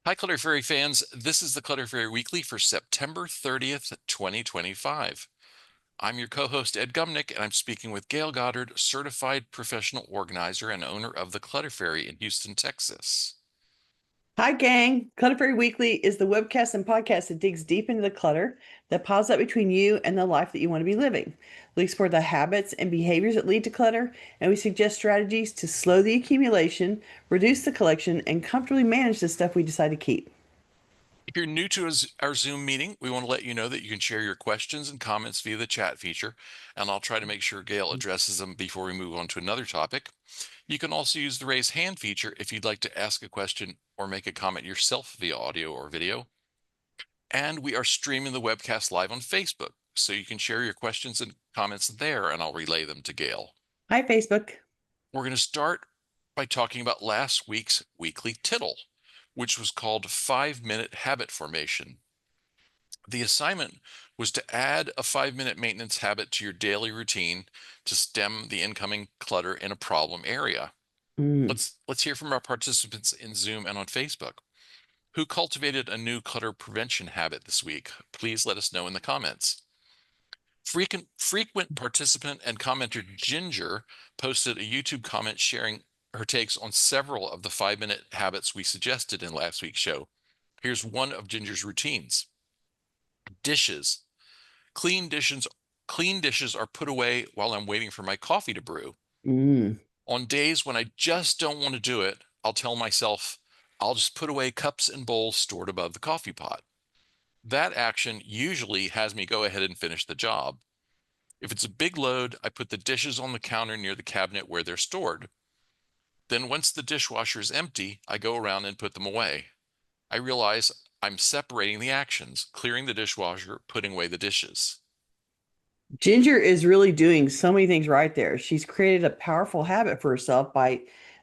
Hi, Clutter Fairy fans. This is the Clutter Fairy Weekly for September 30th, 2025. I'm your co-host, Ed Gumnick, and I'm speaking with Gayle Goddard, certified professional organizer and owner of the Clutter Fairy in Houston, Texas. Hi, gang. Clutter Fairy Weekly is the webcast and podcast that digs deep into the clutter that piles up between you and the life that you want to be living. We explore the habits and behaviors that lead to clutter, and we suggest strategies to slow the accumulation, reduce the collection, and comfortably manage the stuff we decide to keep. If you're new to our Zoom meeting, we want to let you know that you can share your questions and comments via the chat feature, and I'll try to make sure Gayle addresses them before we move on to another topic. You can also use the raise hand feature if you'd like to ask a question or make a comment yourself via audio or video. And we are streaming the webcast live on Facebook, so you can share your questions and comments there, and I'll relay them to Gayle. Hi, Facebook. We're going to start by talking about last week's Weekly Tittle, which was called 5-Minute Habit Formation. The assignment was to add a 5-minute maintenance habit to your daily routine to stem the incoming clutter in a problem area. Mm. Let's hear from our participants in Zoom and on Facebook. Who cultivated a new clutter prevention habit this week? Please let us know in the comments. Frequent participant and commenter Ginger posted a YouTube comment sharing her takes on several of the 5-minute habits we suggested in last week's show. Here's one of Ginger's routines. Dishes. Clean dishes are put away while I'm waiting for my coffee to brew. Mm. On days when I just don't want to do it, I'll tell myself, I'll just put away cups and bowls stored above the coffee pot. That action usually has me go ahead and finish the job. If it's a big load, I put the dishes on the counter near the cabinet where they're stored. Then once the dishwasher is empty, I go around and put them away. I realize I'm separating the actions, clearing the dishwasher, putting away the dishes. Ginger is really doing so many things right there. She's created a powerful habit for herself by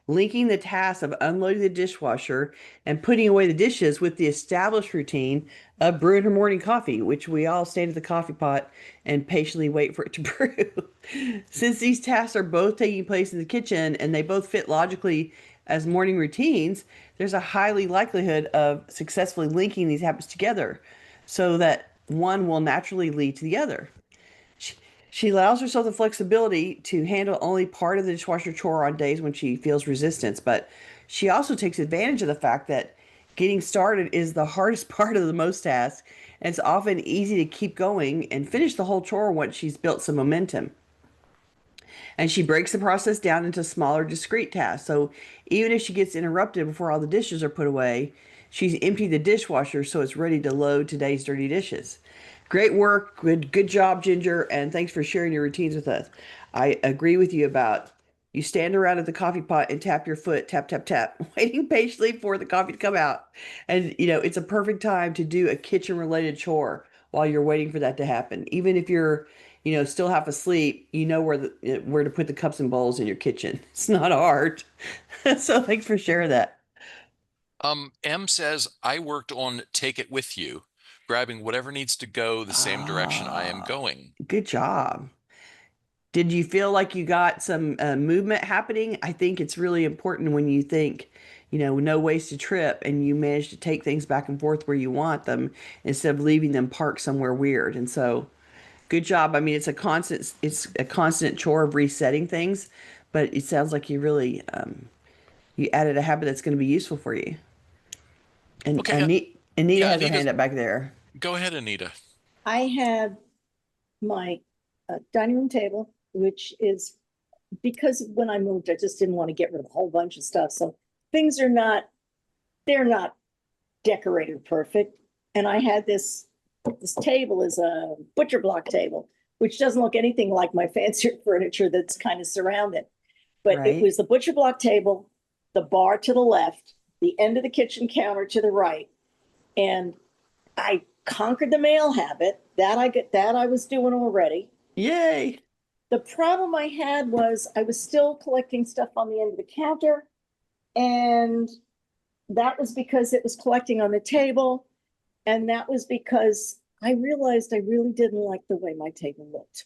linking the task of unloading the dishwasher and putting away the dishes with the established routine of brewing her morning coffee, which we all stand at the coffee pot and patiently wait for it to brew. Since these tasks are both taking place in the kitchen and they both fit logically as morning routines, there's a highly likelihood of successfully linking these habits together so that one will naturally lead to the other. She allows herself the flexibility to handle only part of the dishwasher chore on days when she feels resistance, but she also takes advantage of the fact that getting started is the hardest part of the most tasks, and it's often easy to keep going and finish the whole chore once she's built some momentum. And she breaks the process down into smaller, discrete tasks. So even if she gets interrupted before all the dishes are put away, she's emptied the dishwasher so it's ready to load today's dirty dishes. Great work. Good job, Ginger. And thanks for sharing your routines with us. I agree with you about you stand around at the coffee pot and tap your foot, tap, tap, tap, waiting patiently for the coffee to come out. And, it's a perfect time to do a kitchen related chore while you're waiting for that to happen. Even if you're, still half asleep, where to put the cups and bowls in your kitchen. It's not hard. So thanks for sharing that. M says, I worked on Take It With You, grabbing whatever needs to go the same direction I am Ah, going. good job. Did you feel like you got some movement happening? I think it's really important when you think, no wasted trip and you manage to take things back and forth where you want them instead of leaving them parked somewhere weird. And so, good job. I mean, it's a constant chore of resetting things, but it sounds like you added a habit that's going to be useful for you. And Okay, Anita yeah, has her Anita, hand up back there. go ahead, Anita. I have my dining room table, which is because when I moved, I just didn't want to get rid of a whole bunch of stuff. So things they're not decorated perfect. And I had this table is a butcher block table, which doesn't look anything like my fancier furniture that's kind of surrounded. But it Right? was the butcher block table, the bar to the left, the end of the kitchen counter to the right. And I conquered the mail habit that I was doing already. Yay. The problem I had was I was still collecting stuff on the end of the counter, and that was because it was collecting on the table, and that was because I realized I really didn't like the way my table looked.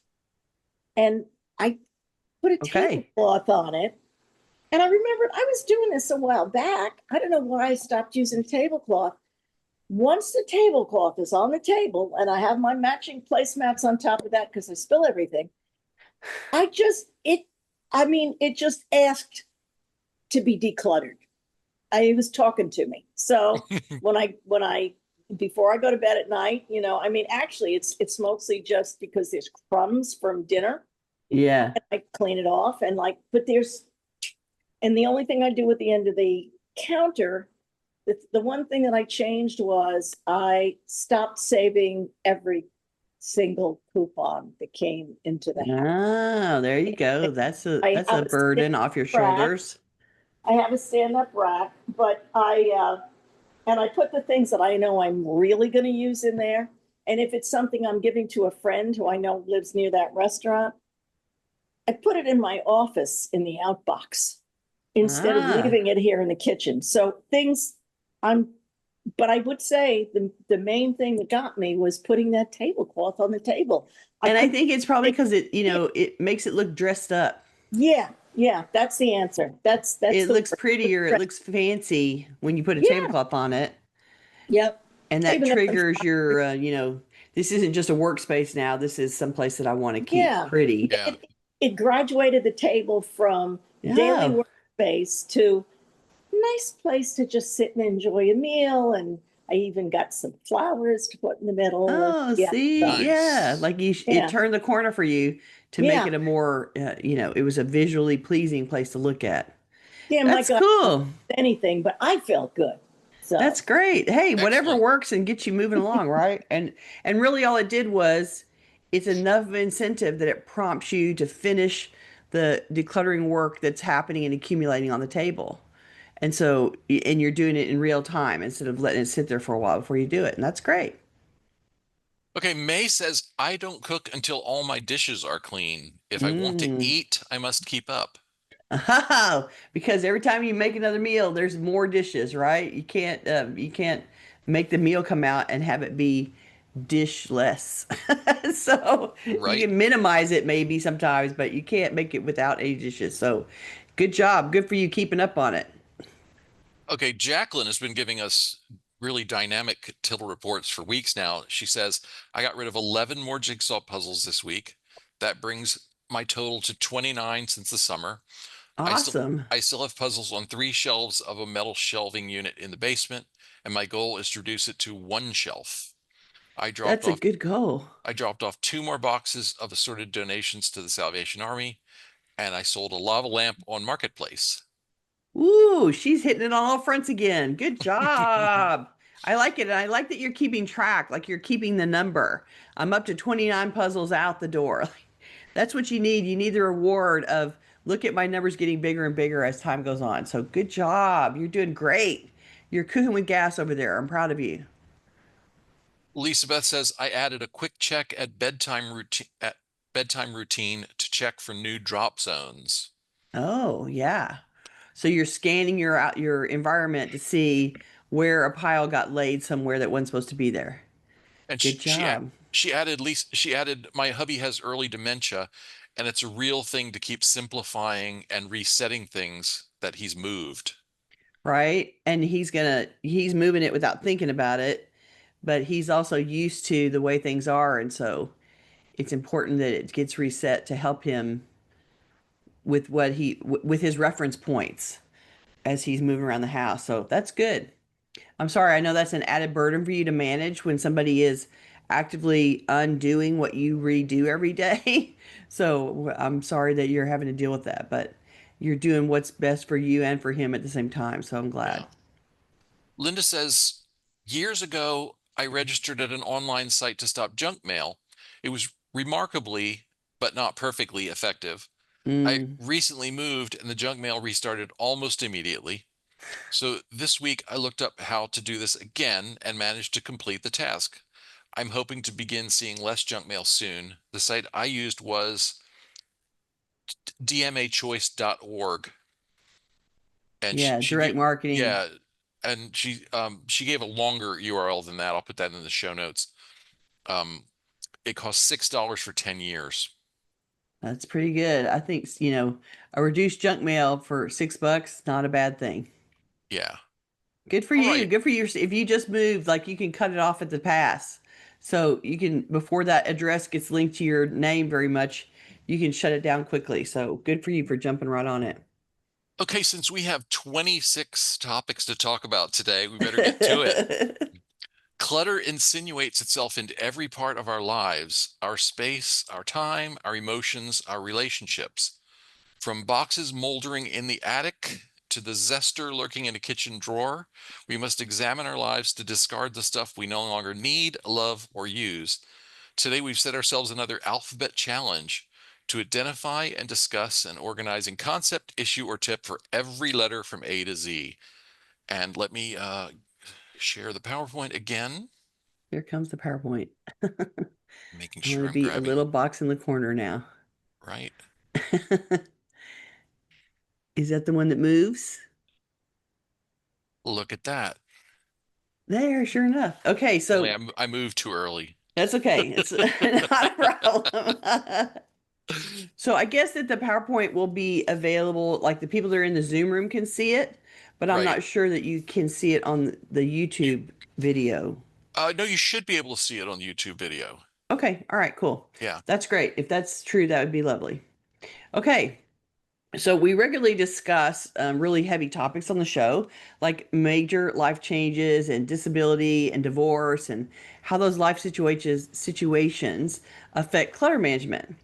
And I put a Okay. tablecloth on it, And I remembered I was doing this a while back. I don't know why I stopped using a tablecloth. Once the tablecloth is on the table and I have my matching placemats on top of that because I spill everything, I just, it, I mean, it just asked to be decluttered. I was talking to me. So when I before I go to bed at night, I mean, actually, it's mostly just because there's crumbs from dinner. Yeah. I clean it off and but and the only thing I do at the end of the counter, the one thing that I changed was I stopped saving every single coupon that came into the house. Oh, there you go. I That's a have a burden off your rack. shoulders. I have a stand-up rack, but and I put the things that I know I'm really going to use in there. And if it's something I'm giving to a friend who I know lives near that restaurant, I put it in my office in the outbox instead of Ah. leaving it here in the kitchen. So things I'm, but I would say the main thing that got me was putting that tablecloth on the table. I And I could, think it's probably because it makes it look dressed up. yeah, yeah, that's the answer. That's It the looks word. prettier, it looks fancy when you put a Yeah, tablecloth on it. yep. And that Even though I'm, triggers your, this isn't just a workspace now. This is someplace that I want to keep yeah, pretty. Yeah. it graduated the table from daily Yeah. workspace to nice place to just sit and enjoy a meal. And I even got some flowers to put in the middle. And Oh, yeah, see, so, yeah, Nice. like it yeah, turned the corner for you to make yeah, it a more, it was a visually pleasing place to look at. yeah. My That's God, cool. anything, but I felt good. So That's great. Hey, whatever Excellent. works and gets you moving along, right? And really all it did was it's enough of an incentive that it prompts you to finish the decluttering work that's happening and accumulating on the table. And so and you're doing it in real time instead of letting it sit there for a while before you do it. And that's great. Okay, May says, I don't cook until all my dishes are clean. If I want to Mm. eat, I must keep up. Oh, because every time you make another meal, there's more dishes, right? You can't make the meal come out and have it be dishless. So you Right? can minimize it maybe sometimes, but you can't make it without any dishes. So good job. Good for you keeping up on it. Okay, Jacqueline has been giving us really dynamic tittle reports for weeks now. She says, I got rid of 11 more jigsaw puzzles this week. That brings my total to 29 since the summer. I still Awesome. I still have puzzles on 3 shelves of a metal shelving unit in the basement, and my goal is to reduce it to 1 shelf. I dropped That's a off good goal. I dropped off 2 more boxes of assorted donations to the Salvation Army, and I sold a lava lamp on Marketplace. Ooh, she's hitting it on all fronts again. Good job. I like it. And I like that you're keeping track, like you're keeping the number. I'm up to 29 puzzles out the door. That's what you need. You need the reward of look at my numbers getting bigger and bigger as time goes on. So good job. You're doing great. You're cooking with gas over there. I'm proud of you. Lisa Beth says I added a quick check at bedtime routine to check for new drop zones. Oh, yeah. So you're scanning your environment to see where a pile got laid somewhere that wasn't supposed to be there. And Good job. she added my hubby has early dementia, and it's a real thing to keep simplifying and resetting things that he's moved. Right? And he's moving it without thinking about it, but he's also used to the way things are, and so it's important that it gets reset to help him with with his reference points as he's moving around the house. So that's good. I'm sorry, I know that's an added burden for you to manage when somebody is actively undoing what you redo every day. So I'm sorry that you're having to deal with that, but you're doing what's best for you and for him at the same time. So I'm glad. Yeah. Linda says, years ago, I registered at an online site to stop junk mail. It was remarkably, but not perfectly effective. I Mm. recently moved and the junk mail restarted almost immediately. So this week I looked up how to do this again and managed to complete the task. I'm hoping to begin seeing less junk mail soon. The site I used was dmachoice.org, and Yeah, direct marketing. yeah, and she gave a longer URL than that. I'll put that in the show notes. Um, it costs $6 for 10 years. That's pretty good. I think, a reduced junk mail for $6, not a bad thing. Yeah. Good for All you. right. Good for you. If you just moved, like you can cut it off at the pass. So you can, before that address gets linked to your name very much, you can shut it down quickly. So good for you for jumping right on Okay, since we have 26 topics to talk about today, we better get to it. it. Clutter insinuates itself into every part of our lives, our space, our time, our emotions, our relationships. From boxes moldering in the attic to the zester lurking in a kitchen drawer, we must examine our lives to discard the stuff we no longer need, love, or use. Today, we've set ourselves another alphabet challenge to identify and discuss an organizing concept, issue, or tip for every letter from A to Z. And let me share the PowerPoint again, Here comes the PowerPoint. I'm making going sure to I'm be a grabbing little box in the corner now. right. Is that the one that moves? Look at that. There, sure enough. Okay, Only so I moved too early. that's okay. It's not a problem. So I guess that the PowerPoint will be available, like the people that are in the Zoom room can see it, but I'm Right. not sure that you can see it on the You, YouTube video. no, you should be able to see it on the YouTube video. Okay, all right, cool. Yeah. That's great. If that's true, that would be lovely. Okay, so we regularly discuss really heavy topics on the show, like major life changes and disability and divorce and how those life situations affect clutter management.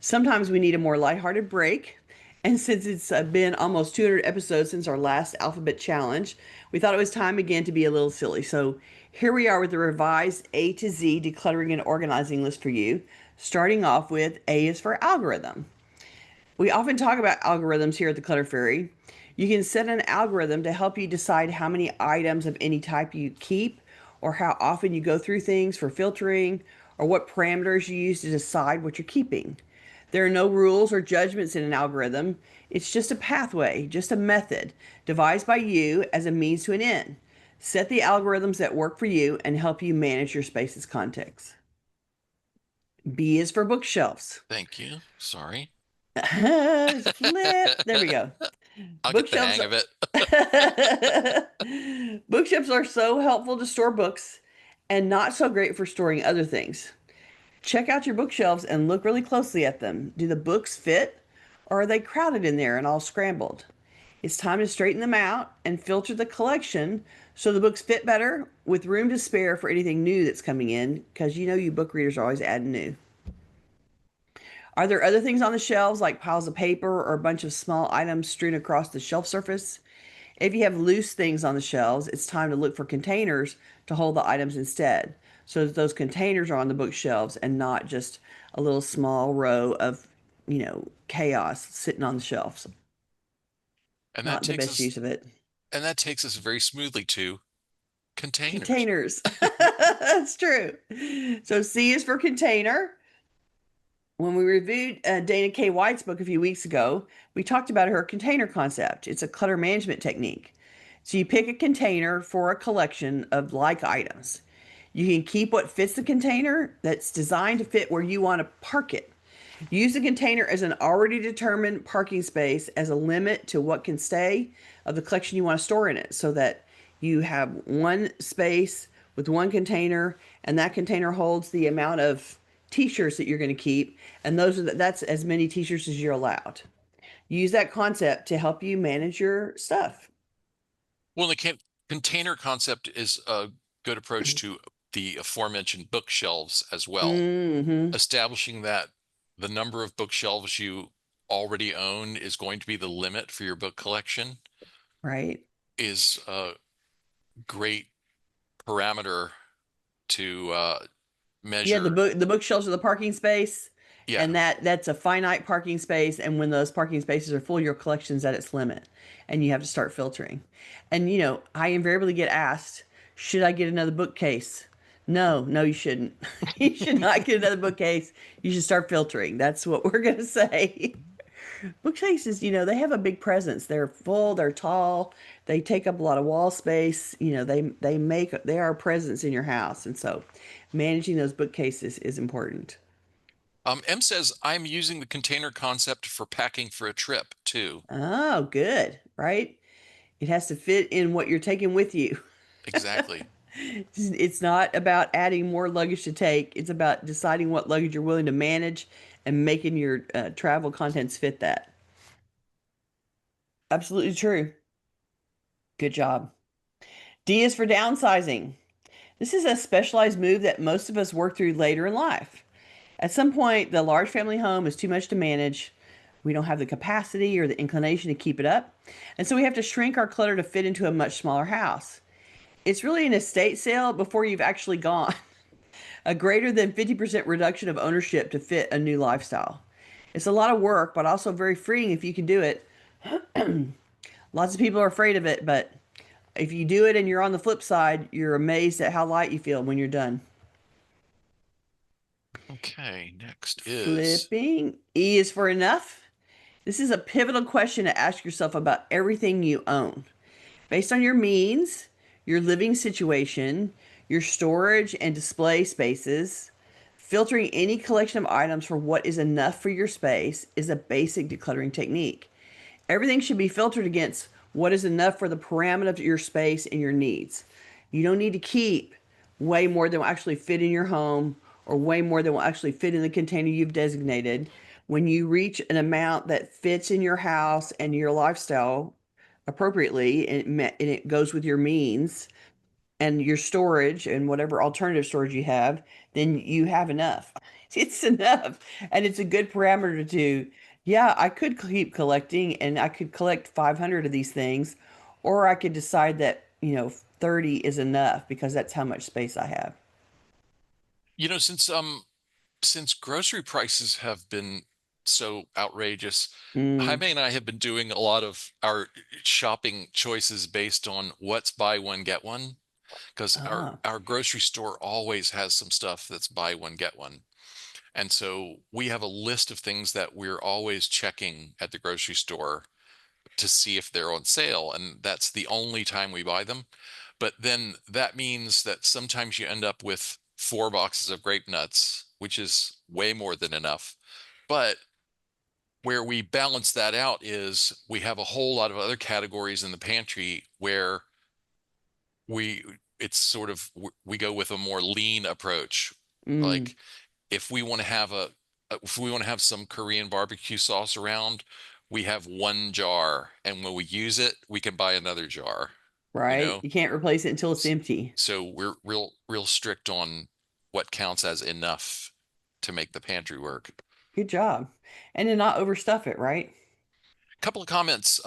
Sometimes we need a more lighthearted break. And since it's been almost 200 episodes since our last alphabet challenge, we thought it was time again to be a little silly. So here we are with the revised A to Z decluttering and organizing list for you, starting off with A is for algorithm. We often talk about algorithms here at the Clutter Fairy. You can set an algorithm to help you decide how many items of any type you keep, or how often you go through things for filtering, or what parameters you use to decide what you're keeping. There are no rules or judgments in an algorithm. It's just a pathway, just a method devised by you as a means to an end. Set the algorithms that work for you and help you manage your space's context. B is for bookshelves. Thank you. Sorry. Flip. There we go. I'll get the Bookshelves hang of it. bookshelves are so helpful to store books and not so great for storing other things. Check out your bookshelves and look really closely at them. Do the books fit or are they crowded in there and all scrambled? It's time to straighten them out and filter the collection so the books fit better with room to spare for anything new that's coming in, because you book readers are always adding new. Are there other things on the shelves like piles of paper or a bunch of small items strewn across the shelf surface? If you have loose things on the shelves, it's time to look for containers to hold the items instead, so that those containers are on the bookshelves and not just a little small row of, chaos sitting on the shelves. And that Not the takes best us use of it. and that takes us very smoothly to containers. Containers. That's true. So C is for container. When we reviewed Dana K. White's book a few weeks ago, we talked about her container concept. It's a clutter management technique. So you pick a container for a collection of like items. You can keep what fits the container that's designed to fit where you want to park it. Use the container as an already determined parking space as a limit to what can stay of the collection you want to store in it, so that you have one space with one container, and that container holds the amount of t-shirts that you're going to keep, and that's as many t-shirts as you're allowed. Use that concept to help you manage your stuff. Well, the container concept is a good approach to the aforementioned bookshelves as well. Mm-hmm. Establishing that the number of bookshelves you already own is going to be the limit for your book collection Right. is a great parameter to Yeah, the measure. bookshelves are the parking space, Yeah. and that's a finite parking space. And when those parking spaces are full, your collection's at its limit, and you have to start filtering. And I invariably get asked, "Should I get another bookcase?" No, no, you shouldn't. You should not get another bookcase. You should start filtering. That's what we're gonna say. Bookcases, they have a big presence. They're full, they're tall, they take up a lot of wall space. They are a presence in your house. And so managing those bookcases is important. M says, I'm using the container concept for packing for a trip too. Oh, good, right? It has to fit in what you're taking with you. Exactly. It's not about adding more luggage to take. It's about deciding what luggage you're willing to manage and making your travel contents fit that. Absolutely true. Good job. D is for downsizing. This is a specialized move that most of us work through later in life. At some point, the large family home is too much to manage. We don't have the capacity or the inclination to keep it up. And so we have to shrink our clutter to fit into a much smaller house. It's really an estate sale before you've actually gone. A greater than 50% reduction of ownership to fit a new lifestyle. It's a lot of work, but also very freeing if you can do it. Lots of people are afraid of it, but if you do it and you're on the flip side, you're amazed at how light you feel when you're done. Okay, next is Flipping. E is for enough. This is a pivotal question to ask yourself about everything you own. Based on your means, your living situation, your storage and display spaces, filtering any collection of items for what is enough for your space is a basic decluttering technique. Everything should be filtered against what is enough for the parameter of your space and your needs. You don't need to keep way more than will actually fit in your home or way more than will actually fit in the container you've designated. When you reach an amount that fits in your house and your lifestyle appropriately, and it goes with your means and your storage and whatever alternative storage you have, then you have enough. It's enough. And it's a good parameter to, yeah, I could keep collecting and I could collect 500 of these things, or I could decide that, 30 is enough because that's how much space I have. since grocery prices have been so outrageous, Mm. Jaime and I have been doing a lot of our shopping choices based on what's buy one get one, because our Ah, our grocery store always has some stuff that's buy one get one. And so we have a list of things that we're always checking at the grocery store to see if they're on sale, and that's the only time we buy them. But then that means that sometimes you end up with 4 boxes of grape nuts, which is way more than enough. But where we balance that out is we have a whole lot of other categories in the pantry where we it's sort of we go with a more lean approach. mm, Like if we want to have if we want to have some Korean barbecue sauce around, we have one jar, and when we use it, we can buy another jar, you right. know? You can't replace it until it's S- empty. So we're real strict on what counts as enough to make the pantry work. Good job. And to not overstuff it, right? Couple of comments.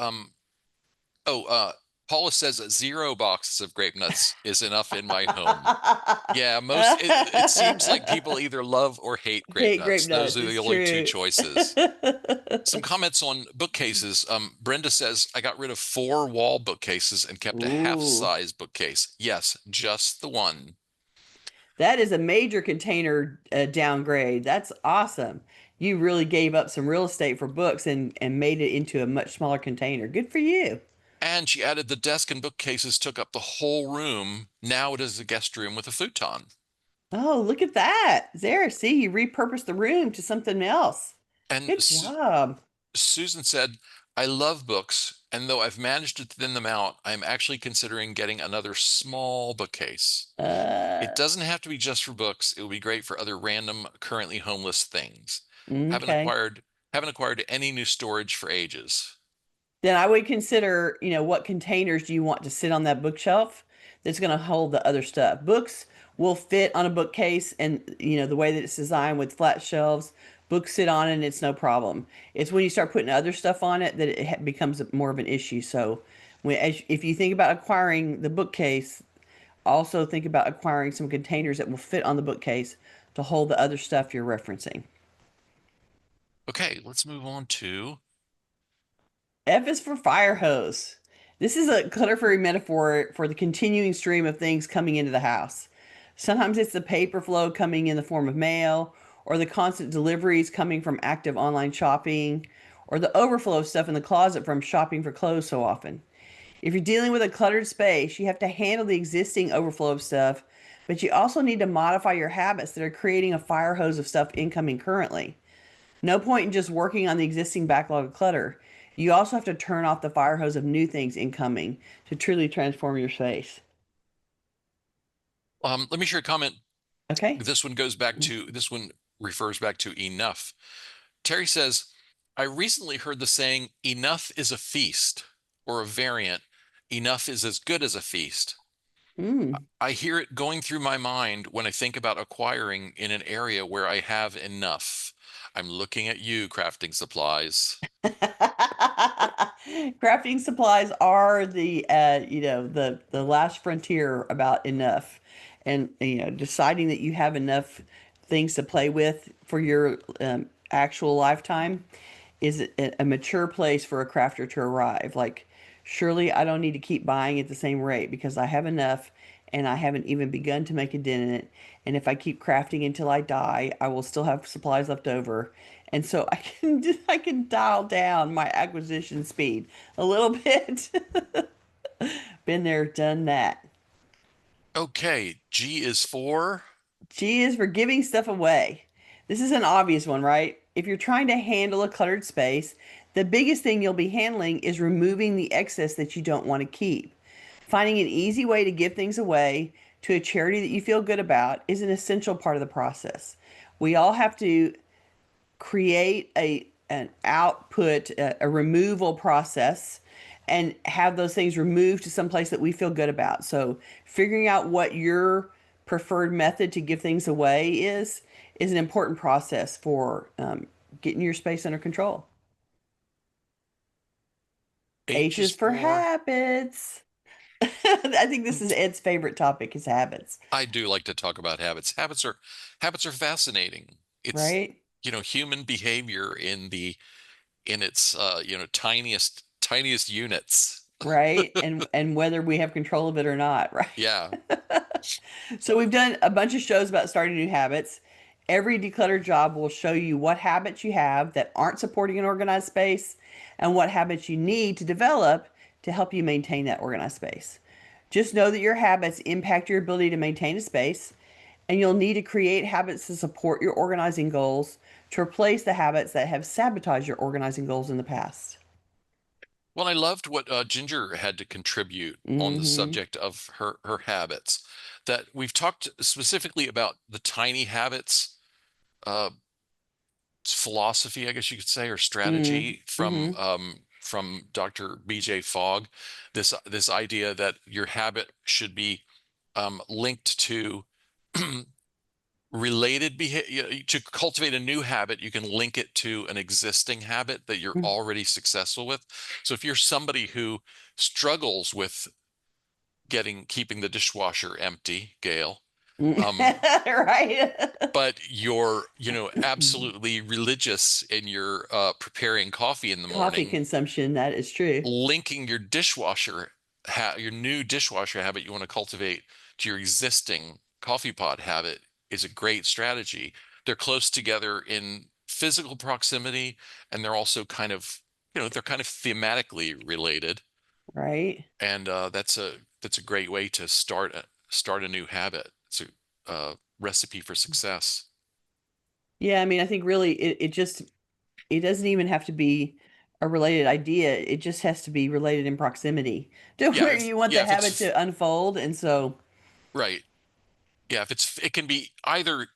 Oh, Paula says 0 boxes of grape nuts is enough in my home. Yeah, it seems like people either love or hate grape Hate grape nuts. Those nuts. are the It's only two true. choices. Some comments on bookcases. Brenda says, I got rid of 4 wall bookcases and kept a half Ooh, size bookcase. Yes, just the one. that is a major container downgrade. That's awesome. You really gave up some real estate for books and made it into a much smaller container. Good for you. And she added the desk and bookcases took up the whole room. Now it is a guest room with a futon. Oh, look at that. There, see, you repurposed the room to something else. And Good job. Susan said, I love books, and though I've managed to thin them out, I'm actually considering getting another small bookcase. It Uh, doesn't have to be just for books. It would be great for other random, currently homeless things. Haven't okay. acquired haven't acquired any new storage for ages. Then I would consider, what containers do you want to sit on that bookshelf that's going to hold the other stuff. Books will fit on a bookcase, and the way that it's designed with flat shelves, books sit on it and it's no problem. It's when you start putting other stuff on it that it becomes more of an issue. So if you think about acquiring the bookcase, also think about acquiring some containers that will fit on the bookcase to hold the other stuff you're referencing. Okay, let's move on to F is for fire hose. This is a Clutter Fairy metaphor for the continuing stream of things coming into the house. Sometimes it's the paper flow coming in the form of mail, or the constant deliveries coming from active online shopping, or the overflow of stuff in the closet from shopping for clothes so often. If you're dealing with a cluttered space, you have to handle the existing overflow of stuff, but you also need to modify your habits that are creating a fire hose of stuff incoming currently. No point in just working on the existing backlog of clutter. You also have to turn off the fire hose of new things incoming to truly transform your space. Let me share a comment. Okay? This one refers back to enough. Terry says, I recently heard the saying, enough is a feast, or a variant, enough is as good as a feast. Mm. I hear it going through my mind when I think about acquiring in an area where I have enough. I'm looking at you, crafting supplies. Crafting supplies are the last frontier about enough, and deciding that you have enough things to play with for your actual lifetime is a mature place for a crafter to arrive. Like, surely I don't need to keep buying at the same rate because I have enough and I haven't even begun to make a dent in it. And if I keep crafting until I die, I will still have supplies left over. And so I can dial down my acquisition speed a little bit. Been there, done that. Okay, G is for. G is for giving stuff away. This is an obvious one, right? If you're trying to handle a cluttered space, the biggest thing you'll be handling is removing the excess that you don't want to keep. Finding an easy way to give things away to a charity that you feel good about is an essential part of the process. We all have to create an output, a removal process, and have those things removed to some place that we feel good about. So figuring out what your preferred method to give things away is an important process for getting your space under control. H H is is for for. habits. I think this is Ed's favorite topic is habits, I do like to talk about habits. Habits are fascinating. It's, right? human behavior in its tiniest units. Right? And whether we have control of it or not, right? Yeah. So we've done a bunch of shows about starting new habits. Every declutter job will show you what habits you have that aren't supporting an organized space and what habits you need to develop to help you maintain that organized space. Just know that your habits impact your ability to maintain a space, and you'll need to create habits to support your organizing goals to replace the habits that have sabotaged your organizing goals in the past. Well, I loved what Ginger had to contribute on the Mm-hmm. subject of her habits. That we've talked specifically about the tiny habits, uh, philosophy, I guess you could say, or strategy Mm-hmm. from Dr. BJ Fogg. This idea that your habit should be linked to related behavior. To cultivate a new habit, you can link it to an existing habit that you're Mm-hmm. already successful with. So if you're somebody who struggles with keeping the dishwasher empty, Gayle, um, Right. but you're, absolutely religious in your preparing coffee in the Coffee morning, consumption, that is true. linking your new dishwasher habit you want to cultivate to your existing coffee pot habit is a great strategy. They're close together in physical proximity, and they're also they're kind of thematically related. Right. And that's a great way to start a new habit. It's a recipe for success. Yeah, I mean, I think really it doesn't even have to be a related idea. It just has to be related in proximity to Yeah, where if you want yeah, the if habit it's to unfold. And so, right. Yeah, it can be either,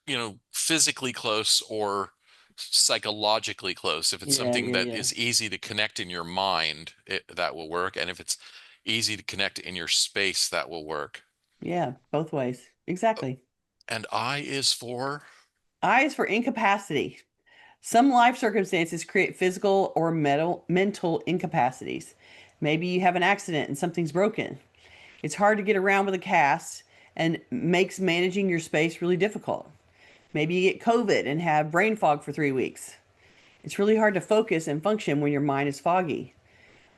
physically close or psychologically close. If it's yeah, something yeah, that yeah. is easy to connect in your mind, that will work. And if it's easy to connect in your space, that will work. Yeah, both ways. Exactly. And I is for. I is for incapacity. Some life circumstances create physical or mental incapacities. Maybe you have an accident and something's broken. It's hard to get around with a cast and makes managing your space really difficult. Maybe you get COVID and have brain fog for 3 weeks. It's really hard to focus and function when your mind is foggy.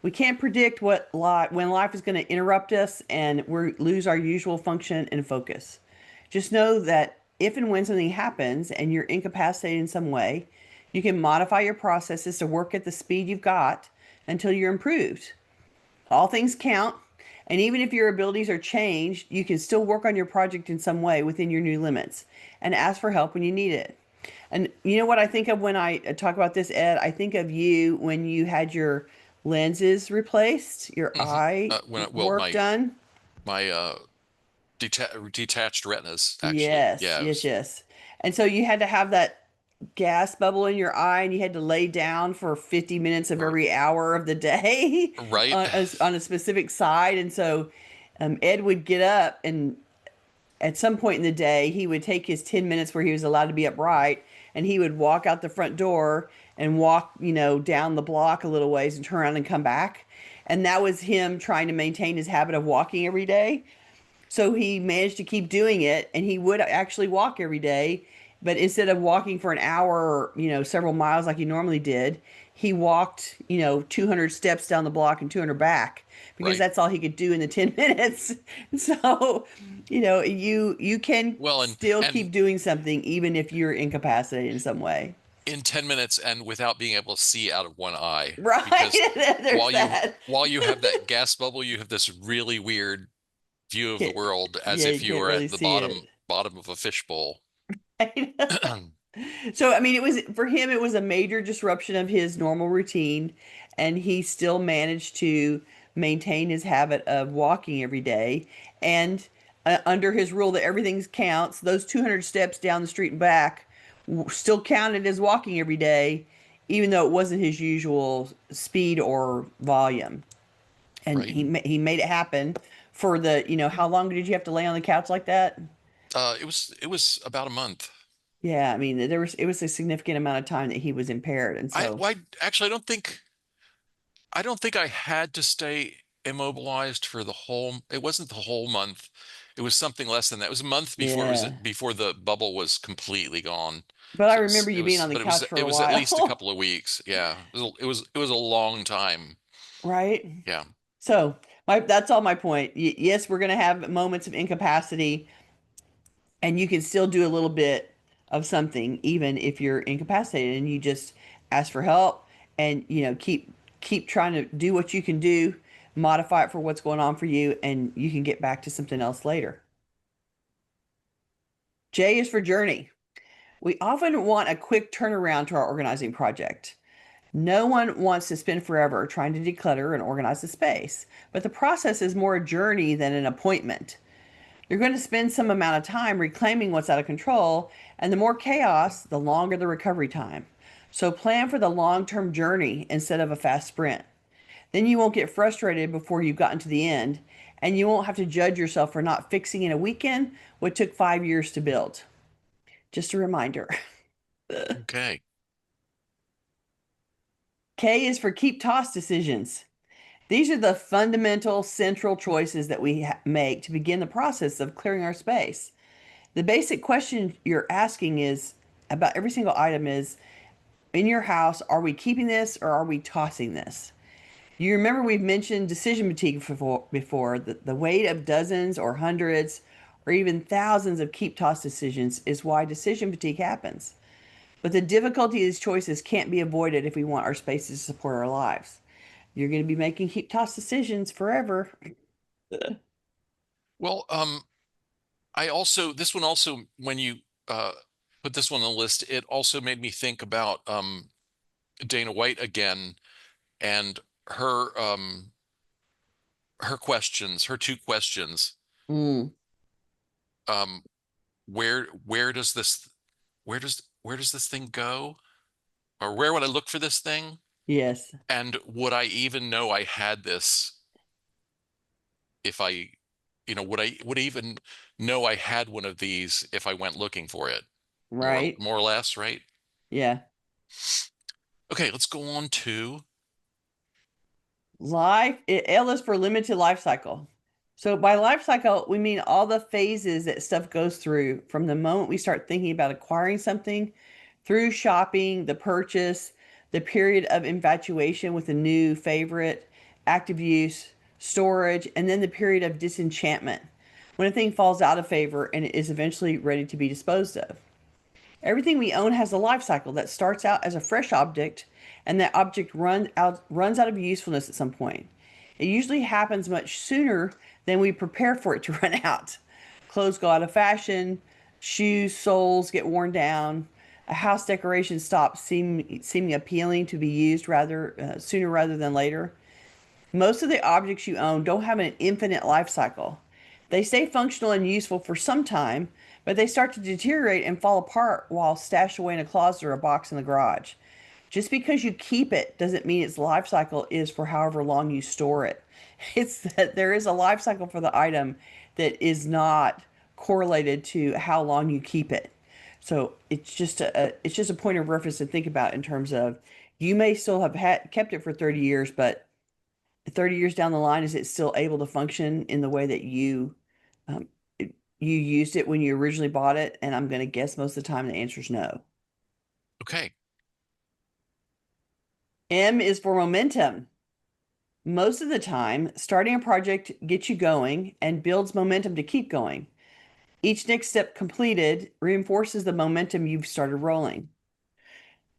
We can't predict when life is going to interrupt us and we lose our usual function and focus. Just know that if and when something happens and you're incapacitated in some way, you can modify your processes to work at the speed you've got until you're improved. All things count. And even if your abilities are changed, you can still work on your project in some way within your new limits and ask for help when you need it. And you know what I think of when I talk about this, Ed? I think of you when you had your lenses replaced, your Hmm. eye Well, work done. my detached retinas actually. Yes, Yeah, it yes, was yes. And so you had to have that gas bubble in your eye and you had to lay down for 50 minutes of r- every hour of the day right. on a specific side. And so Ed would get up and at some point in the day, he would take his 10 minutes where he was allowed to be upright and he would walk out the front door and walk, down the block a little ways and turn around and come back. And that was him trying to maintain his habit of walking every day. So he managed to keep doing it and he would actually walk every day. But instead of walking for an hour or, several miles like he normally did, he walked, 200 steps down the block and 200 back because Right. that's all he could do in the 10 minutes. So, you can Well, still and keep doing something even if you're incapacitated in some way. in 10 minutes and without being able to see out of one eye, because Right? There's that. while you have that gas bubble, you have this really weird view of the Can't, world as yeah, you if you can't were really at the see it. bottom of a fishbowl. So, I mean, it was for him, it was a major disruption of his normal routine, and he still managed to maintain his habit of walking every day. And under his rule that everything counts, those 200 steps down the street and back still counted as walking every day, even though it wasn't his usual speed or volume. And Right. he made it happen for the, how long did you have to lay on the couch like that? It was about a month. Yeah, I mean, it was a significant amount of time that he was impaired, and I so why actually I don't think I had to stay immobilized for the whole, it wasn't the whole month. It was something less than that. It was a month yeah. before the bubble was completely gone. But I So remember you being on the but couch for it a was at least a while, couple of weeks. Yeah. It was a long time. right? Yeah. So my that's all my point. Yes, we're gonna have moments of incapacity, and you can still do a little bit of something even if you're incapacitated, and you just ask for help, and keep trying to do what you can do, modify it for what's going on for you, and you can get back to something else later. J is for journey. We often want a quick turnaround to our organizing project. No one wants to spend forever trying to declutter and organize the space, but the process is more a journey than an appointment. You're going to spend some amount of time reclaiming what's out of control, and the more chaos, the longer the recovery time. So plan for the long term journey instead of a fast sprint. Then you won't get frustrated before you've gotten to the end, and you won't have to judge yourself for not fixing in a weekend what took 5 years to build. Just a reminder. Okay. K is for keep toss decisions. These are the fundamental central choices that we make to begin the process of clearing our space. The basic question you're asking is about every single item is in your house, are we keeping this or are we tossing this? You remember we've mentioned decision fatigue before. The weight of dozens or hundreds or even thousands of keep toss decisions is why decision fatigue happens. But the difficulty of these choices can't be avoided if we want our spaces to support our lives. You're going to be making keep toss decisions forever. Well, I also, this one also, when you uh put this one on the list, it also made me think about Dana White again and her her questions, her two questions. Mm, Um where does this where does this thing go? Or where would I look for this thing? yes, And would I even know I had this if I, would I even know I had one of these if I went looking for it? right. More or less, right? Yeah. Okay, let's go on to L is for limited life cycle. So by life cycle, we mean all the phases that stuff goes through from the moment we start thinking about acquiring something through shopping, the purchase, the period of infatuation with a new favorite, active use, storage, and then the period of disenchantment when a thing falls out of favor and it is eventually ready to be disposed of. Everything we own has a life cycle that starts out as a fresh object and that object runs out of usefulness at some point. It usually happens much sooner than we prepare for it to run out. Clothes go out of fashion, shoes, soles get worn down, a house decoration stops seeming appealing to be used sooner rather than later. Most of the objects you own don't have an infinite life cycle. They stay functional and useful for some time, but they start to deteriorate and fall apart while stashed away in a closet or a box in the garage. Just because you keep it doesn't mean its life cycle is for however long you store it. It's that there is a life cycle for the item that is not correlated to how long you keep it. So it's just a point of reference to think about in terms of you may still have kept it for 30 years, but 30 years down the line, is it still able to function in the way that um, you used it when you originally bought it? And I'm going to guess most of the time the answer is no. Okay. M is for momentum. Most of the time, starting a project gets you going and builds momentum to keep going. Each next step completed reinforces the momentum you've started rolling.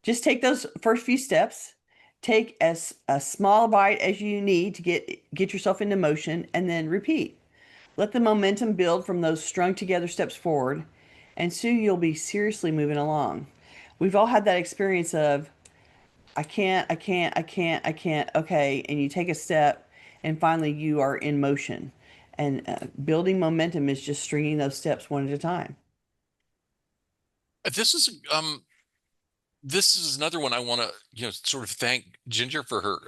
Just take those first few steps, take as a small bite as you need to get yourself into motion, and then repeat. Let the momentum build from those strung together steps forward, and soon you'll be seriously moving along. We've all had that experience of, I can't, okay, and you take a step, and finally you are in motion. And building momentum is just stringing those steps one at a time. This is this is another one I want to, sort of thank Ginger for her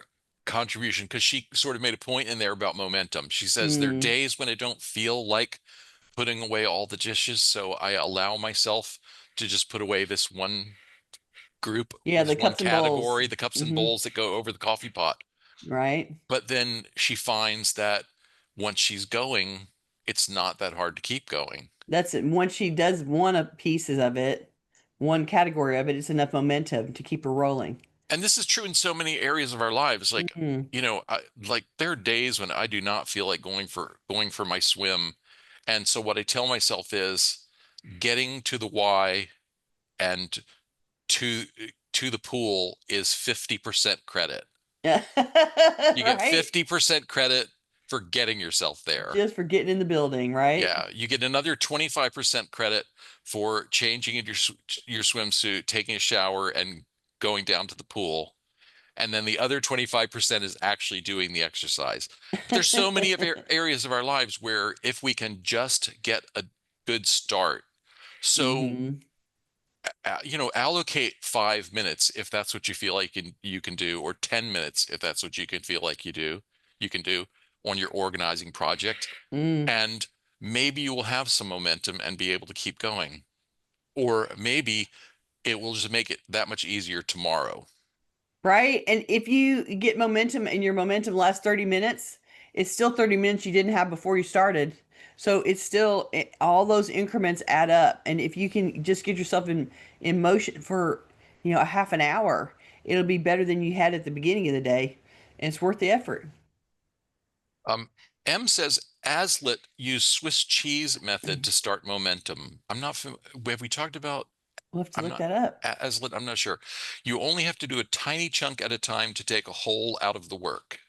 contribution, because she sort of made a point in there about momentum. She says there are Mm. days when I don't feel like putting away all the dishes, so I allow myself to just put away this one group, Yeah, the this one cups and bowls. category, the cups and Hmm. bowls that go over the coffee pot. Right? But then she finds that once she's going, it's not that hard to keep going. That's it. Once she does one of pieces of it, one category of it, it's enough momentum to keep her rolling. And this is true in so many areas of our lives. Like, Hmm. like there are days when I do not feel like going for my swim. And so what I tell myself is getting to the Y and to to the pool is 50% credit. You get Right? 50% credit for getting yourself there. Just for getting in the building, right? Yeah, you get another 25% credit for changing in your swimsuit, taking a shower, and going down to the pool. And then the other 25% is actually doing the exercise. But there's so many areas of our lives where if we can just get a good start. So, Hmm. allocate 5 minutes if that's what you feel like you can do, or 10 minutes if that's what you can feel like you can do on your organizing project. Mm. And maybe you will have some momentum and be able to keep going. Or maybe it will just make it that much easier tomorrow. Right? And if you get momentum and your momentum lasts 30 minutes, it's still 30 minutes you didn't have before you started. So it's still all those increments add up. And if you can just get yourself in motion for, a half an hour, it'll be better than you had at the beginning of the day. And it's worth the effort. Um, M says Aslet used Swiss cheese method to start momentum. I'm not have we talked about We'll have to I'm look not that up. Aslet, I'm not sure. You only have to do a tiny chunk at a time to take a whole out of the work.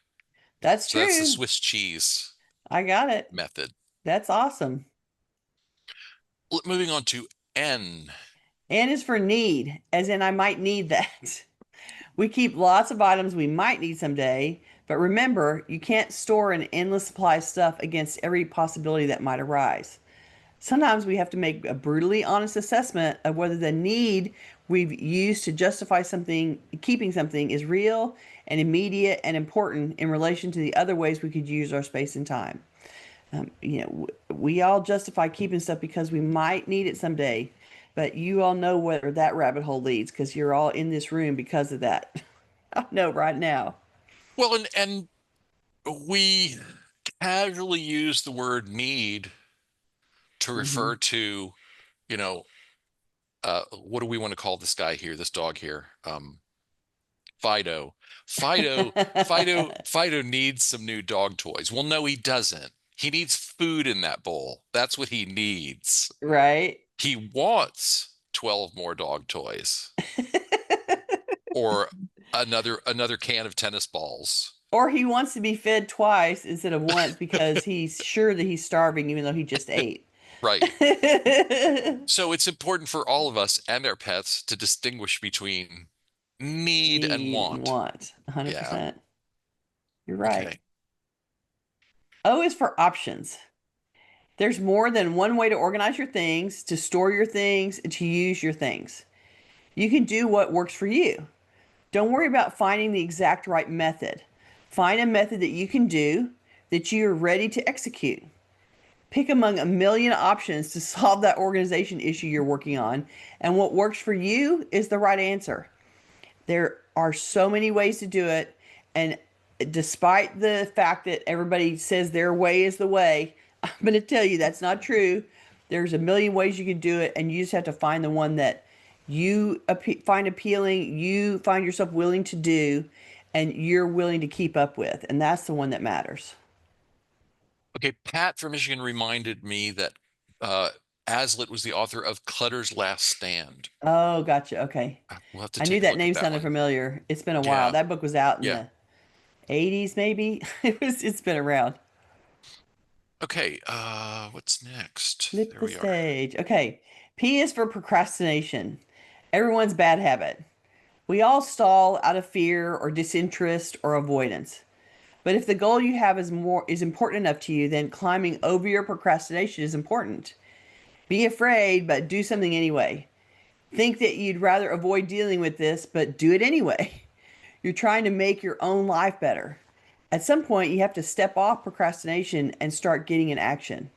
That's So that's the true. Swiss cheese I got it. method. That's awesome. Moving on to N. N is for need, as in I might need that. We keep lots of items we might need someday, but remember, you can't store an endless supply of stuff against every possibility that might arise. Sometimes we have to make a brutally honest assessment of whether the need we've used to justify keeping something, is real and immediate and important in relation to the other ways we could use our space and time. We all justify keeping stuff because we might need it someday, but you all know where that rabbit hole leads because you're all in this room because of that. I know right now. Well, and we casually use the word need to Hmm. refer to, you know, what do we want to call this guy here, this dog here? Fido. Fido needs some new dog toys. Well, no, he doesn't. He needs food in that bowl. That's what he needs. Right? He wants 12 more dog toys or another can of tennis balls. Or he wants to be fed twice instead of once because he's sure that he's starving even though he just ate. Right. So it's important for all of us and our pets to distinguish between need and Need and want. want. Yeah. 100%. You're right. Okay. O is for options. There's more than one way to organize your things, to store your things, and to use your things. You can do what works for you. Don't worry about finding the exact right method. Find a method that you can do that you are ready to execute. Pick among a million options to solve that organization issue you're working on, and what works for you is the right answer. There are so many ways to do it, and despite the fact that everybody says their way is the way, I'm going to tell you that's not true. There's a million ways you can do it, and you just have to find the one that you find appealing, you find yourself willing to do, and you're willing to keep up with, and that's the one that matters. Okay. Pat from Michigan reminded me that uh, Aslet was the author of Clutter's Last Stand. Oh, gotcha. Okay. We'll have to I knew take a that look at name that sounded one. familiar. It's been a while. Yeah. That book was out in Yeah. the 80s, maybe. It's been around. Okay. What's next? Flip There the we are. stage. Okay. P is for procrastination. Everyone's bad habit. We all stall out of fear or disinterest or avoidance. But if the goal you have is important enough to you, then climbing over your procrastination is important. Be afraid, but do something anyway. Think that you'd rather avoid dealing with this, but do it anyway. You're trying to make your own life better. At some point, you have to step off procrastination and start getting in action.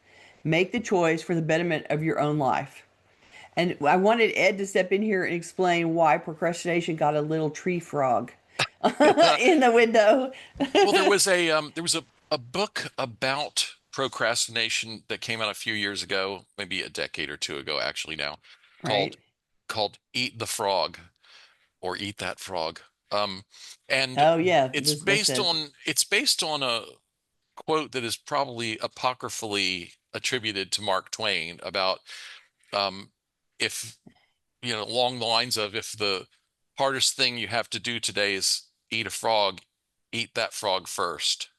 Make the choice for the betterment of your own life. And I wanted Ed to step in here and explain why procrastination got a little tree frog in the window. Well, there was a book about procrastination that came out a few years ago, maybe a decade or two ago, actually now, called Right? Eat the Frog or Eat That Frog. Um, and Oh yeah, Elizabeth said. it's based on a quote that is probably apocryphally attributed to Mark Twain about um, if along the lines of if the hardest thing you have to do today is eat a frog, eat that frog first.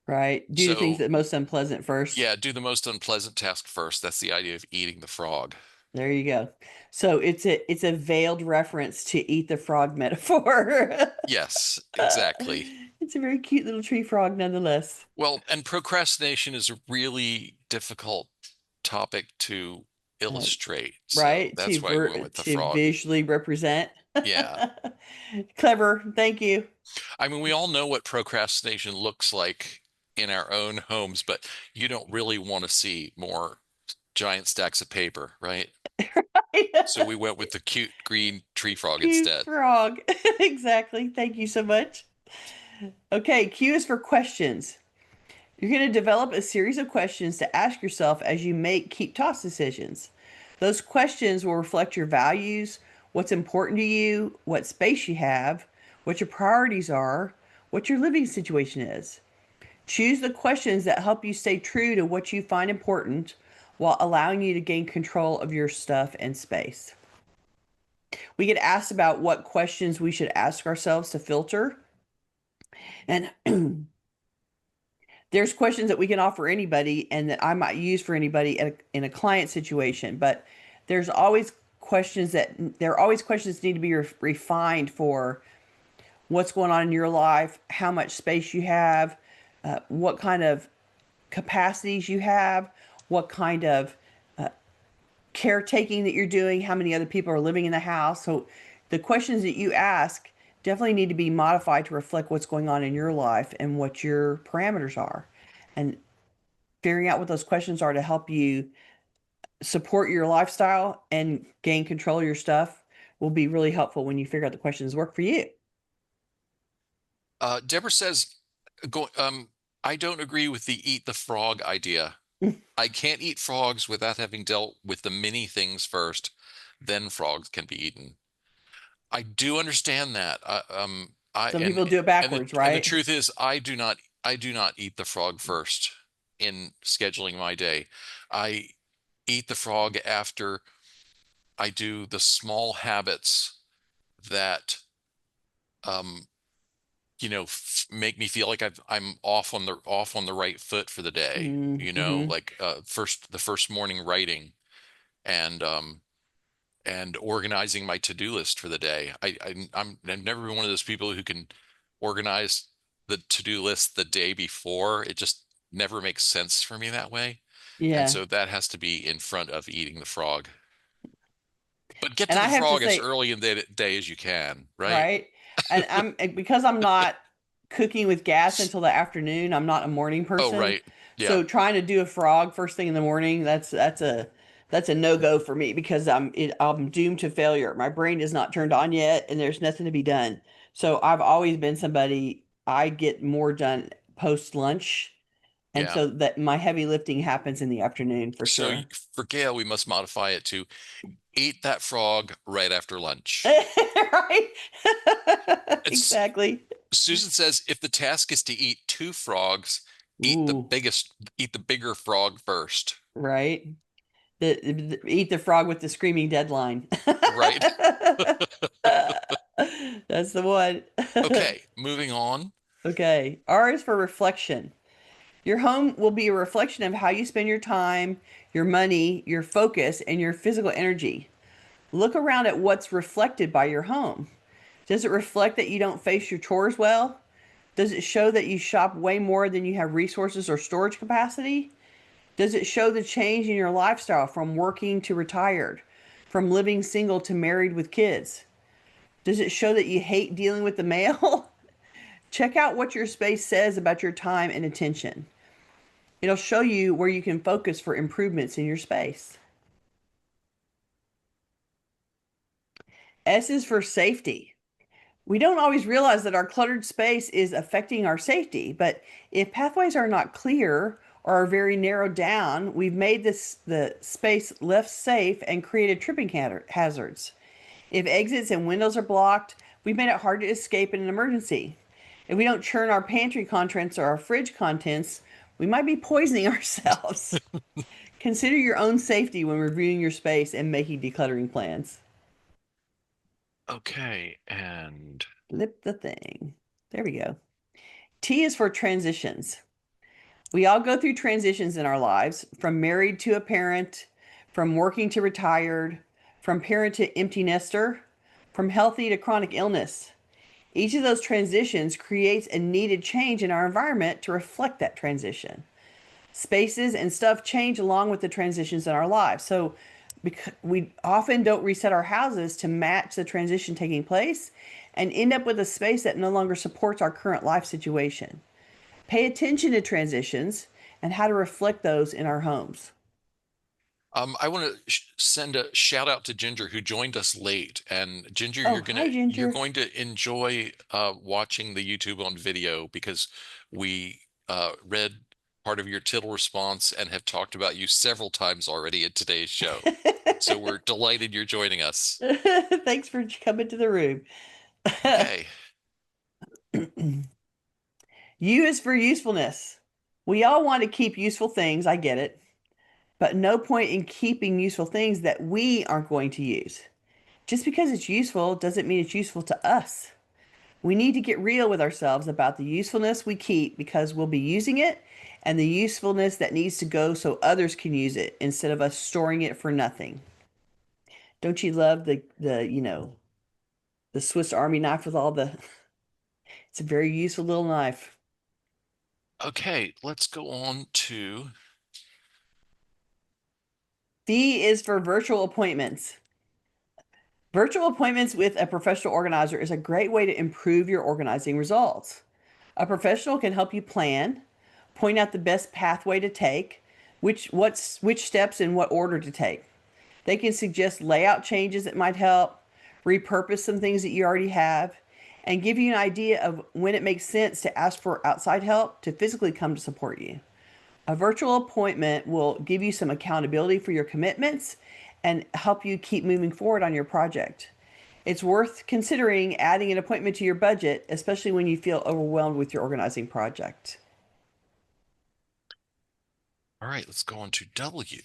Right. Do the things So that most unpleasant first. yeah, do the most unpleasant task first. That's the idea of eating the frog. There you go. So it's a veiled reference to eat the frog metaphor. Yes, exactly. It's a very cute little tree frog nonetheless. Well, and procrastination is a really difficult topic to Uh, illustrate. So right? that's why we went with the To frog. visually represent. Yeah. Clever. Thank you. I mean, we all know what procrastination looks like in our own homes, but you don't really want to see more giant stacks of paper, right? So we went with the cute green tree frog Cute instead. frog. Exactly. Thank you so much. Okay, Q is for questions. You're going to develop a series of questions to ask yourself as you make keep toss decisions. Those questions will reflect your values, what's important to you, what space you have, what your priorities are, what your living situation is. Choose the questions that help you stay true to what you find important while allowing you to gain control of your stuff and space. We get asked about what questions we should ask ourselves to filter. And there's questions that we can offer anybody and that I might use for anybody in a client situation, but there's always there are always questions that need to be refined for what's going on in your life, how much space you have, what kind of capacities you have, what kind of caretaking that you're doing, how many other people are living in the house. So the questions that you ask definitely need to be modified to reflect what's going on in your life and what your parameters are. And figuring out what those questions are to help you support your lifestyle and gain control of your stuff will be really helpful when you figure out the questions work for you. Deborah says, go, I don't agree with the eat the frog idea. I can't eat frogs without having dealt with the many things first, then frogs can be eaten. I do understand that. I Some people do it backwards, and the right? truth is, I do not eat the frog first in scheduling my day. I eat the frog after I do the small habits that um make me feel like I'm off on the right foot for the day. Mm-hmm. Like the first morning writing and organizing my to-do list for the day. I've never been one of those people who can organize the to-do list the day before. It just never makes sense for me that way. And Yeah. so that has to be in front of eating the frog. But get And to I the have to frog as say, early in the day as you can, right? right? And because I'm not cooking with gas until the afternoon, I'm not a morning Oh, person. right. Yeah. So trying to do a frog first thing in the morning, that's a no-go for me because I'm doomed to failure. My brain is not turned on yet and there's nothing to be done. So I've always been somebody I get more done post lunch. And Yeah. so that my heavy lifting happens in the afternoon for So sure. for Gail, we must modify it to eat that frog right after lunch. Right? It's Exactly. Susan says if the task is to eat two frogs, Ooh, eat the bigger frog first. right. Eat the frog with the screaming deadline. Right. That's the one. Okay, moving on. Okay. R is for reflection. Your home will be a reflection of how you spend your time, your money, your focus, and your physical energy. Look around at what's reflected by your home. Does it reflect that you don't face your chores well? Does it show that you shop way more than you have resources or storage capacity? Does it show the change in your lifestyle from working to retired, from living single to married with kids? Does it show that you hate dealing with the mail? Check out what your space says about your time and attention. It'll show you where you can focus for improvements in your space. S is for safety. We don't always realize that our cluttered space is affecting our safety, but if pathways are not clear or are very narrowed down, we've made the space less safe and created tripping hazards. If exits and windows are blocked, we've made it hard to escape in an emergency. If we don't churn our pantry contents or our fridge contents, we might be poisoning ourselves. Consider your own safety when reviewing your space and making decluttering plans. Okay, and Flip the thing. There we go. T is for transitions. We all go through transitions in our lives, from married to a parent, from working to retired, from parent to empty nester, from healthy to chronic illness. Each of those transitions creates a needed change in our environment to reflect that transition. Spaces and stuff change along with the transitions in our lives. So we often don't reset our houses to match the transition taking place and end up with a space that no longer supports our current life situation. Pay attention to transitions and how to reflect those in our homes. I want to send a shout out to Ginger who joined us late. And Ginger, Oh, hi, you're Ginger. going to enjoy watching the YouTube on video because we read part of your tittle response and have talked about you several times already in today's show. So we're delighted you're joining us. Thanks for coming to the room. Okay. U is for usefulness. We all want to keep useful things, I get it, but no point in keeping useful things that we aren't going to use. Just because it's useful doesn't mean it's useful to us. We need to get real with ourselves about the usefulness we keep because we'll be using it and the usefulness that needs to go so others can use it instead of us storing it for nothing. Don't you love the Swiss Army knife with all the it's a very useful little knife. Okay, let's go on to V is for virtual appointments. Virtual appointments with a professional organizer is a great way to improve your organizing results. A professional can help you plan, point out the best pathway to take, which steps in what order to take. They can suggest layout changes that might help, repurpose some things that you already have, and give you an idea of when it makes sense to ask for outside help to physically come to support you. A virtual appointment will give you some accountability for your commitments and help you keep moving forward on your project. It's worth considering adding an appointment to your budget, especially when you feel overwhelmed with your organizing project. all right, let's go on to W.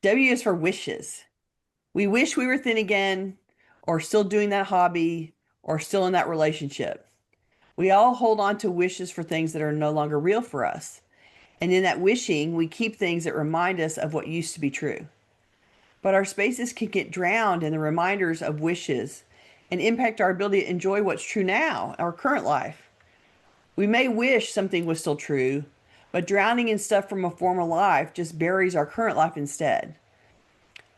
W is for wishes. We wish we were thin again, or still doing that hobby, or still in that relationship. We all hold on to wishes for things that are no longer real for us. And in that wishing, we keep things that remind us of what used to be true. But our spaces can get drowned in the reminders of wishes and impact our ability to enjoy what's true now, our current life. We may wish something was still true, but drowning in stuff from a former life just buries our current life instead.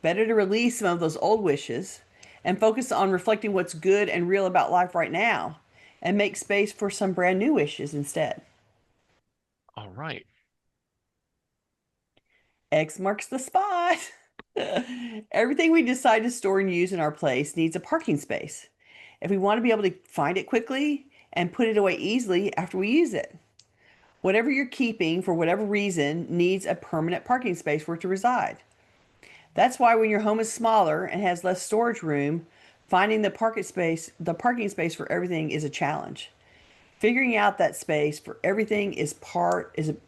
Better to release some of those old wishes and focus on reflecting what's good and real about life right now and make space for some brand new wishes instead. All right. X marks the spot. Everything we decide to store and use in our place needs a parking space. If we want to be able to find it quickly and put it away easily after we use it. Whatever you're keeping for whatever reason needs a permanent parking space for it to reside. That's why when your home is smaller and has less storage room, finding the parking space for everything is a challenge. Figuring out that space for everything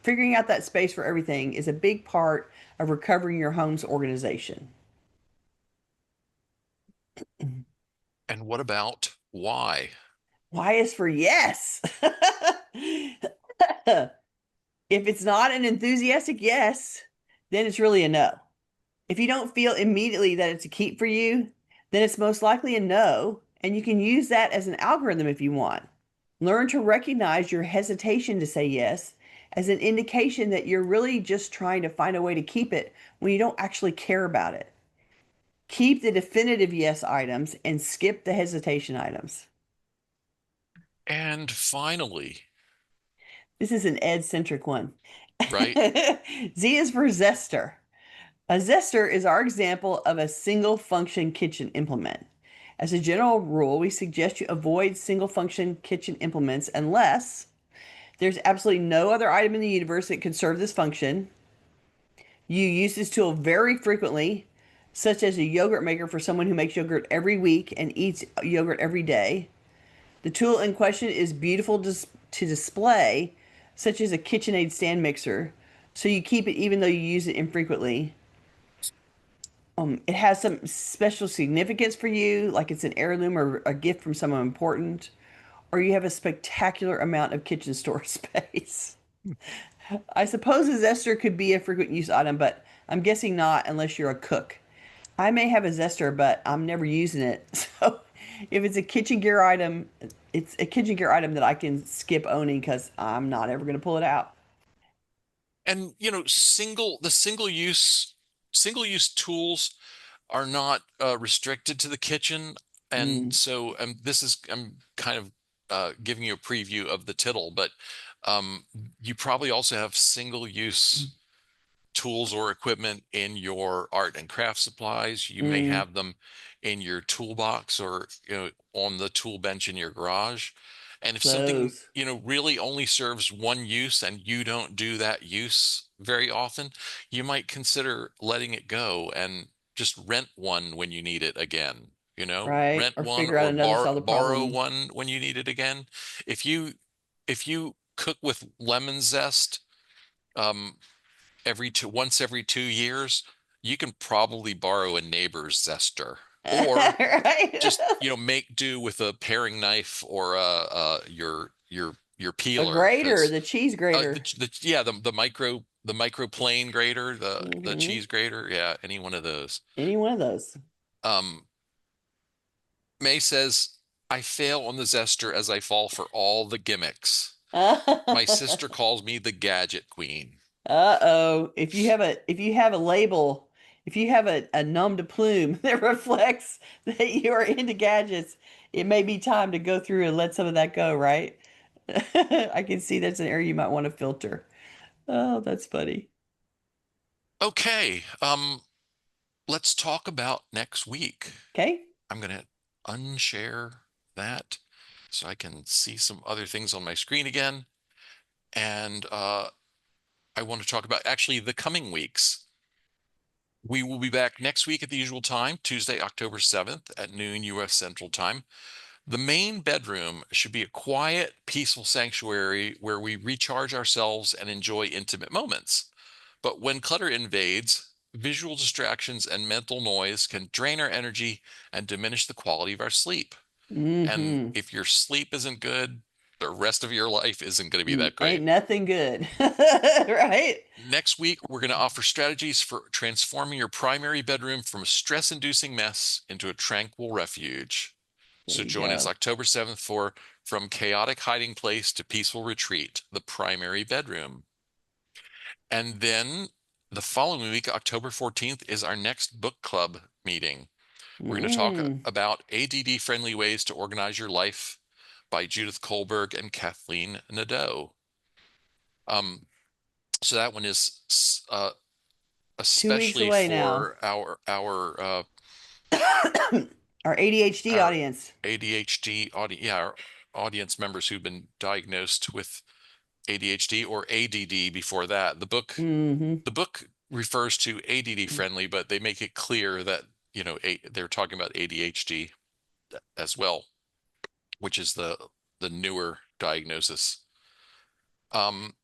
figuring out that space for everything is a big part of recovering your home's organization. And what about why? Y is for yes. If it's not an enthusiastic yes, then it's really a no. If you don't feel immediately that it's a keep for you, then it's most likely a no, and you can use that as an algorithm if you want. Learn to recognize your hesitation to say yes as an indication that you're really just trying to find a way to keep it when you don't actually care about it. Keep the definitive yes items and skip the hesitation items. And finally, This is an Ed-centric one. right? Z is for Zester. A zester is our example of a single function kitchen implement. As a general rule, we suggest you avoid single function kitchen implements unless there's absolutely no other item in the universe that could serve this function. You use this tool very frequently, such as a yogurt maker for someone who makes yogurt every week and eats yogurt every day. The tool in question is beautiful to display, such as a KitchenAid stand mixer, so you keep it even though you use it infrequently. It has some special significance for you, like it's an heirloom or a gift from someone important, or you have a spectacular amount of kitchen storage space. I suppose a zester could be a frequent use item, but I'm guessing not unless you're a cook. I may have a zester, but I'm never using it. So if it's a kitchen gear item, it's a kitchen gear item that I can skip owning because I'm not ever going to pull it out. And single use tools are not restricted to the kitchen. And Mm, so I'm kind of giving you a preview of the tittle, but um, you probably also have single use tools or equipment in your art and craft supplies. You may mm, have them in your toolbox or on the tool bench in your garage. And if something clothes. really only serves one use and you don't do that use very often, you might consider letting it go and just rent one when you need it again. Right? Rent Or one figure out or another to solve the borrow problem. one when you need it again. If you cook with lemon zest, um, once every 2 years, you can probably borrow a neighbor's zester, or Right? just make do with a paring knife or your A peeler, grater, because the cheese grater. the micro plane grater, the Hmm. cheese grater, yeah, any one of those. Any one of those. um May says, I fail on the zester as I fall for all the gimmicks. My sister calls me the gadget queen. Uh-oh. If you have a label, if you have a nom de plume that reflects that you are into gadgets, it may be time to go through and let some of that go, right? I can see that's an area you might want to filter. Oh, that's funny. Okay, let's talk about next week. Okay. I'm going to unshare that so I can see some other things on my screen again. And I want to talk about actually the coming weeks. We will be back next week at the usual time, Tuesday, October 7th at noon US Central Time. The main bedroom should be a quiet, peaceful sanctuary where we recharge ourselves and enjoy intimate moments. But when clutter invades, visual distractions and mental noise can drain our energy and diminish the quality of our sleep. And Mm-hmm. if your sleep isn't good, the rest of your life isn't going to be that Ain't great. nothing good. Right? Next week, we're going to offer strategies for transforming your primary bedroom from a stress-inducing mess into a tranquil refuge. There So you join us go. October 7th for From Chaotic Hiding Place to Peaceful Retreat, the primary bedroom. And then the following week, October 14th, is our next book club meeting. We're going to talk Mm. about ADD-friendly ways to organize your life by Judith Kohlberg and Kathleen Nadeau. So that one is 2 weeks especially away now. for our Our ADHD our audience. ADHD audience, yeah, our audience members who've been diagnosed with ADHD or ADD before that. Mm-hmm. The book refers to ADD friendly, but they make it clear that they're talking about ADHD as well, which is the newer diagnosis. Um,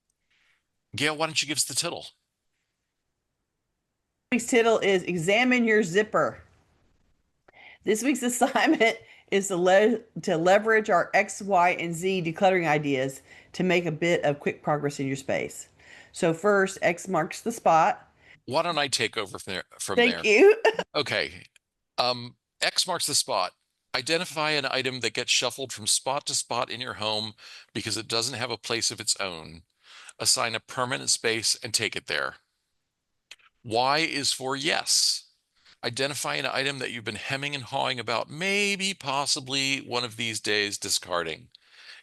Gayle, why don't you give us the tittle? Week's title is Examine Your Zipper. This week's assignment is to leverage our X, Y, and Z decluttering ideas to make a bit of quick progress in your space. So first, X marks the spot. Why don't I take over from Thank there? you. Okay. X marks the spot. Identify an item that gets shuffled from spot to spot in your home because it doesn't have a place of its own. Assign a permanent space and take it there. Y is for yes. Identify an item that you've been hemming and hawing about, maybe possibly one of these days discarding.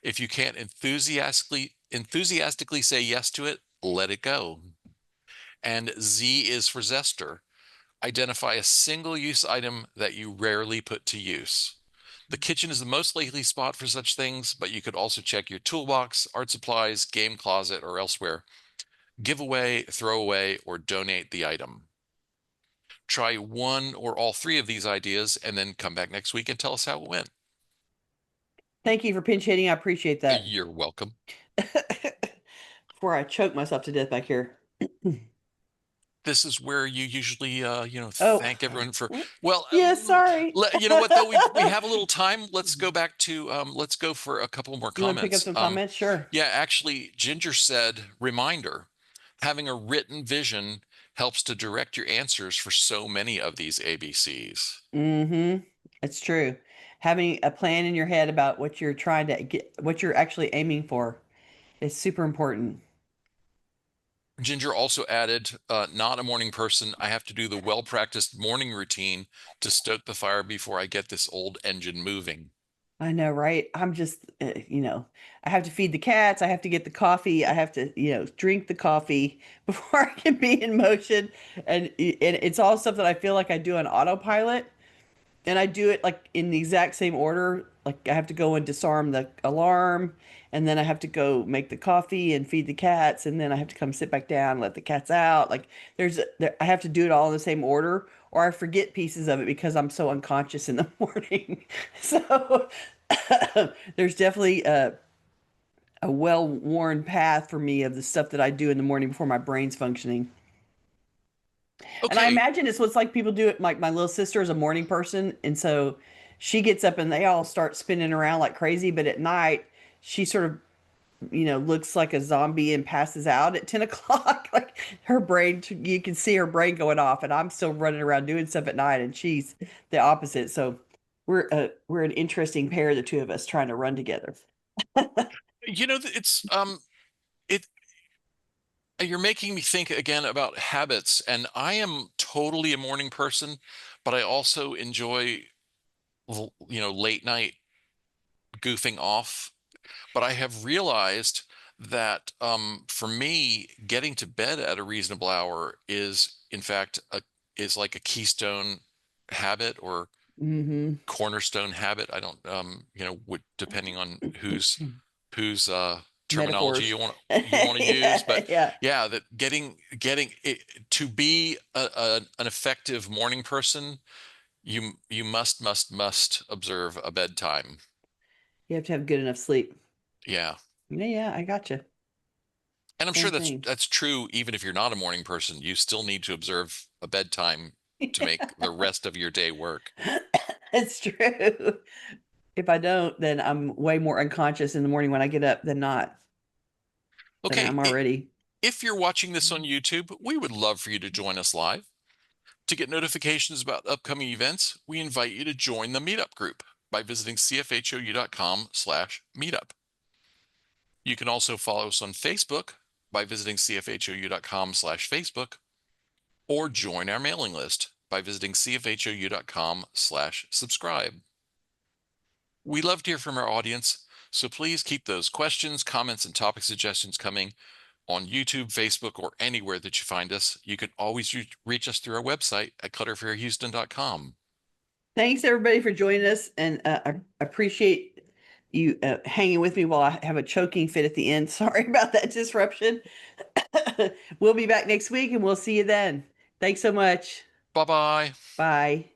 If you can't enthusiastically say yes to it, let it go. And Z is for Zester. Identify a single-use item that you rarely put to use. The kitchen is the most likely spot for such things, but you could also check your toolbox, art supplies, game closet, or elsewhere. Give away, throw away, or donate the item. Try one or all three of these ideas and then come back next week and tell us how it went. Thank you for pinch hitting. I appreciate that. You're welcome. Before I choke myself to death back here. This is where you usually, Oh, thank everyone for. Well, yeah, sorry. you know what though, we have a little time. Let's go back to let's go for a couple more You want to pick up comments. some comments? Sure. Yeah, actually, Ginger said, reminder, having a written vision helps to direct your answers for so many of these ABCs. Mm-hmm. It's true. Having a plan in your head about what you're trying to get, what you're actually aiming for is super important. Ginger also added, not a morning person. I have to do the well-practiced morning routine to stoke the fire before I get this old engine moving. I know, right? I'm just, I have to feed the cats. I have to get the coffee. I have to, drink the coffee before I can be in motion. And it's all stuff that I feel like I do on autopilot. And I do it like in the exact same order. Like I have to go and disarm the alarm, and then I have to go make the coffee and feed the cats, and then I have to come sit back down and let the cats out. Like I have to do it all in the same order, or I forget pieces of it because I'm so unconscious in the morning. So there's definitely a well-worn path for me of the stuff that I do in the morning before my brain's functioning. And I Okay, imagine it's what's like people do it. Like my little sister is a morning person, and so she gets up and they all start spinning around like crazy. But at night, she sort of, looks like a zombie and passes out at 10 o'clock. Like her brain, you can see her brain going off, and I'm still running around doing stuff at night, and she's the opposite. So we're an interesting pair, the two of us trying to run together. it you're making me think again about habits, and I am totally a morning person, but I also enjoy late night goofing off. But I have realized that for me, getting to bed at a reasonable hour is, in fact, is like a keystone habit or Mm-hmm. cornerstone habit. I don't, depending on whose terminology Metaphors. you want to use, Yeah, but yeah. yeah, that getting it to be an effective morning person, you must observe a bedtime. You have to have good enough sleep. Yeah. Yeah, yeah, I gotcha. And I'm sure Same that's thing. that's true even if you're not a morning person. You still need to observe a bedtime to make the rest of your day work. It's true. If I don't, then I'm way more unconscious in the morning when I get up than than Okay, I'm already. if you're watching this on YouTube, we would love for you to join us live. To get notifications about upcoming events, we invite you to join the meetup group by visiting cfhou.com/meetup. You can also follow us on Facebook by visiting cfhou.com/Facebook, or join our mailing list by visiting cfhou.com/subscribe. We love to hear from our audience, so please keep those questions, comments, and topic suggestions coming on YouTube, Facebook, or anywhere that you find us. You can always reach us through our website at clutterfairyhouston.com. Thanks everybody for joining us, and I appreciate you hanging with me while I have a choking fit at the end. Sorry about that disruption. We'll be back next week, and we'll see you then. Thanks so much. Bye-bye. Bye.